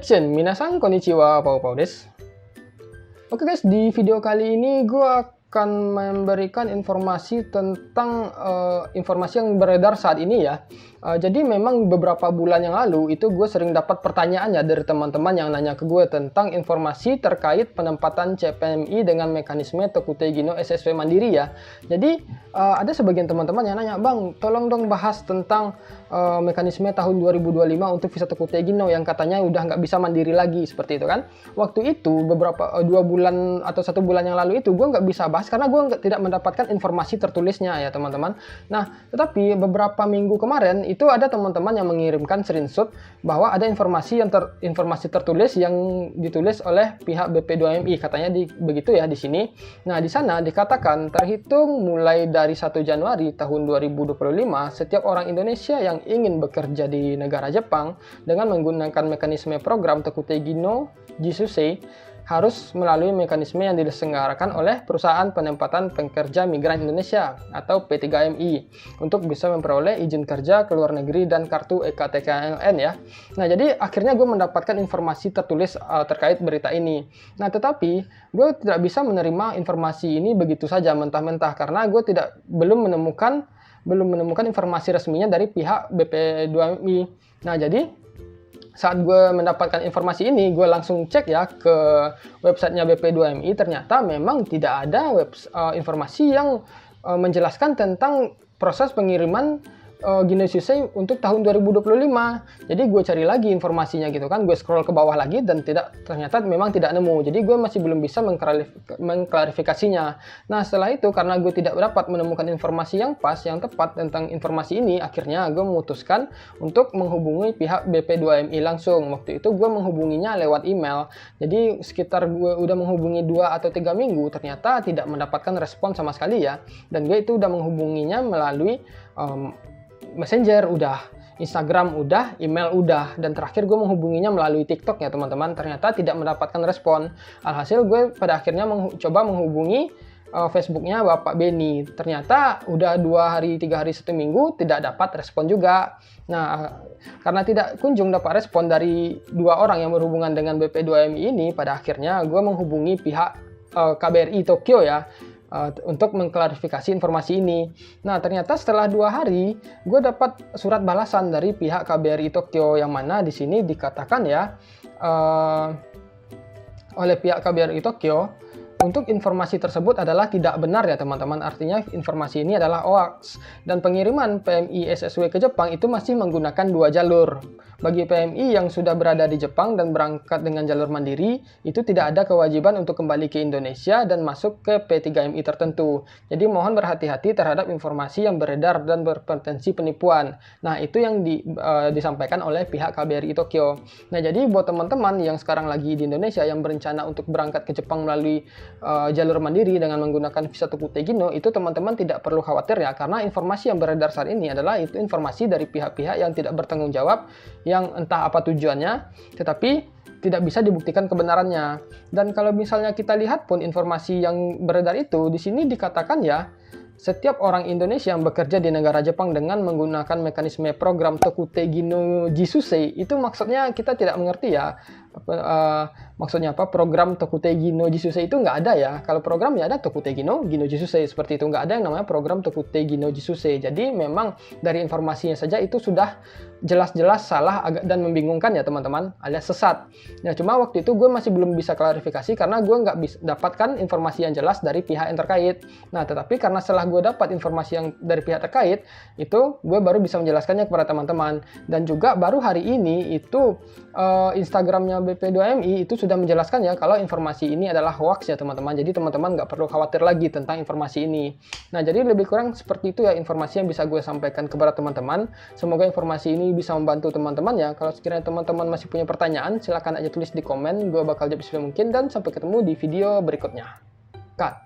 Action! Minasan konnichiwa, Pau desu. Oke guys, di video kali ini gue akan memberikan informasi tentang informasi yang beredar saat ini ya. Jadi memang beberapa bulan yang lalu itu gue sering dapat pertanyaannya dari teman-teman yang nanya ke gue tentang informasi terkait penempatan CPMI dengan mekanisme Tokutei Gino SSW Mandiri ya. Jadi ada sebagian teman-teman yang nanya, "Bang, tolong dong bahas tentang mekanisme tahun 2025 untuk visa Tokutei Gino yang katanya udah nggak bisa mandiri lagi," seperti itu kan. Waktu itu beberapa 2 bulan atau 1 bulan yang lalu itu gue nggak bisa bahas karena gue tidak mendapatkan informasi tertulisnya ya teman-teman. Nah, tetapi beberapa minggu kemarin itu ada teman-teman yang mengirimkan screenshot bahwa ada informasi tertulis yang ditulis oleh pihak BP2MI, katanya begitu ya di sini. Nah, di sana dikatakan terhitung mulai dari 1 Januari tahun 2025 setiap orang Indonesia yang ingin bekerja di negara Jepang dengan menggunakan mekanisme program Tokutei Gino Jisusei harus melalui mekanisme yang diselenggarakan oleh Perusahaan Penempatan Pekerja Migran Indonesia atau P3MI untuk bisa memperoleh izin kerja ke luar negeri dan kartu EKTKLN ya. Nah, jadi akhirnya gue mendapatkan informasi tertulis terkait berita ini. Nah, tetapi gue tidak bisa menerima informasi ini begitu saja mentah-mentah karena gue belum menemukan informasi resminya dari pihak BP2MI. Nah, jadi saat gue mendapatkan informasi ini, gue langsung cek ya ke websitenya BP2MI. Ternyata memang tidak ada informasi yang menjelaskan tentang proses pengiriman Gino Jisusei untuk tahun 2025. Jadi gue cari lagi informasinya gitu kan, gue scroll ke bawah lagi dan ternyata memang tidak nemu. Jadi gue masih belum bisa mengklarifikasinya. Nah, setelah itu karena gue tidak dapat menemukan informasi yang pas, yang tepat tentang informasi ini, akhirnya gue memutuskan untuk menghubungi pihak BP2MI langsung. Waktu itu gue menghubunginya lewat email. Jadi sekitar gue udah menghubungi 2 atau 3 minggu, ternyata tidak mendapatkan respon sama sekali ya. Dan gue itu udah menghubunginya melalui Messenger udah, Instagram udah, email udah, dan terakhir gue menghubunginya melalui TikTok ya teman-teman. Ternyata tidak mendapatkan respon. Alhasil gue pada akhirnya coba menghubungi Facebooknya Bapak Beni. Ternyata udah 2 hari, 3 hari, 1 minggu tidak dapat respon juga. Nah, karena tidak kunjung dapat respon dari 2 orang yang berhubungan dengan BP2MI ini, pada akhirnya gue menghubungi pihak KBRI Tokyo ya, untuk mengklarifikasi informasi ini. Nah, ternyata setelah 2 hari, gue dapat surat balasan dari pihak KBRI Tokyo yang mana di sini dikatakan ya oleh pihak KBRI Tokyo untuk informasi tersebut adalah tidak benar ya teman-teman. Artinya informasi ini adalah hoax dan pengiriman PMI SSW ke Jepang itu masih menggunakan 2 jalur. Bagi PMI yang sudah berada di Jepang dan berangkat dengan jalur mandiri, itu tidak ada kewajiban untuk kembali ke Indonesia dan masuk ke P3MI tertentu. Jadi mohon berhati-hati terhadap informasi yang beredar dan berpotensi penipuan. Nah, itu yang disampaikan oleh pihak KBRI Tokyo. Nah, jadi buat teman-teman yang sekarang lagi di Indonesia yang berencana untuk berangkat ke Jepang melalui jalur mandiri dengan menggunakan visa Tokutei Gino, itu teman-teman tidak perlu khawatir ya, karena informasi yang beredar saat ini adalah itu informasi dari pihak-pihak yang tidak bertanggung jawab, yang entah apa tujuannya, tetapi tidak bisa dibuktikan kebenarannya. Dan kalau misalnya kita lihat pun informasi yang beredar itu, di sini dikatakan ya, setiap orang Indonesia yang bekerja di negara Jepang dengan menggunakan mekanisme program Tokutei Gino Jisusei, itu maksudnya kita tidak mengerti ya. Maksudnya apa? Program Tokutei Gino Jisusei itu nggak ada ya. Kalau program ya ada Tokutei Gino Jisusei, seperti itu. Nggak ada yang namanya program Tokutei Gino Jisusei. Jadi memang dari informasinya saja itu sudah jelas-jelas salah dan membingungkan ya teman-teman, alias sesat. Nah, cuma waktu itu gue masih belum bisa klarifikasi karena gue nggak bisa dapatkan informasi yang jelas dari pihak yang terkait. Nah, tetapi karena setelah gue dapat informasi yang dari pihak terkait, itu gue baru bisa menjelaskannya kepada teman-teman. Dan juga baru hari ini itu Instagramnya BP2MI itu sudah menjelaskan ya kalau informasi ini adalah hoax ya teman-teman. Jadi teman-teman nggak perlu khawatir lagi tentang informasi ini. Nah, jadi lebih kurang seperti itu ya informasi yang bisa gue sampaikan kepada teman-teman. Semoga informasi ini bisa membantu teman-teman ya. Kalau sekiranya teman-teman masih punya pertanyaan, silahkan aja tulis di komen. Gue bakal jawab sebisa mungkin dan sampai ketemu di video berikutnya. Cut.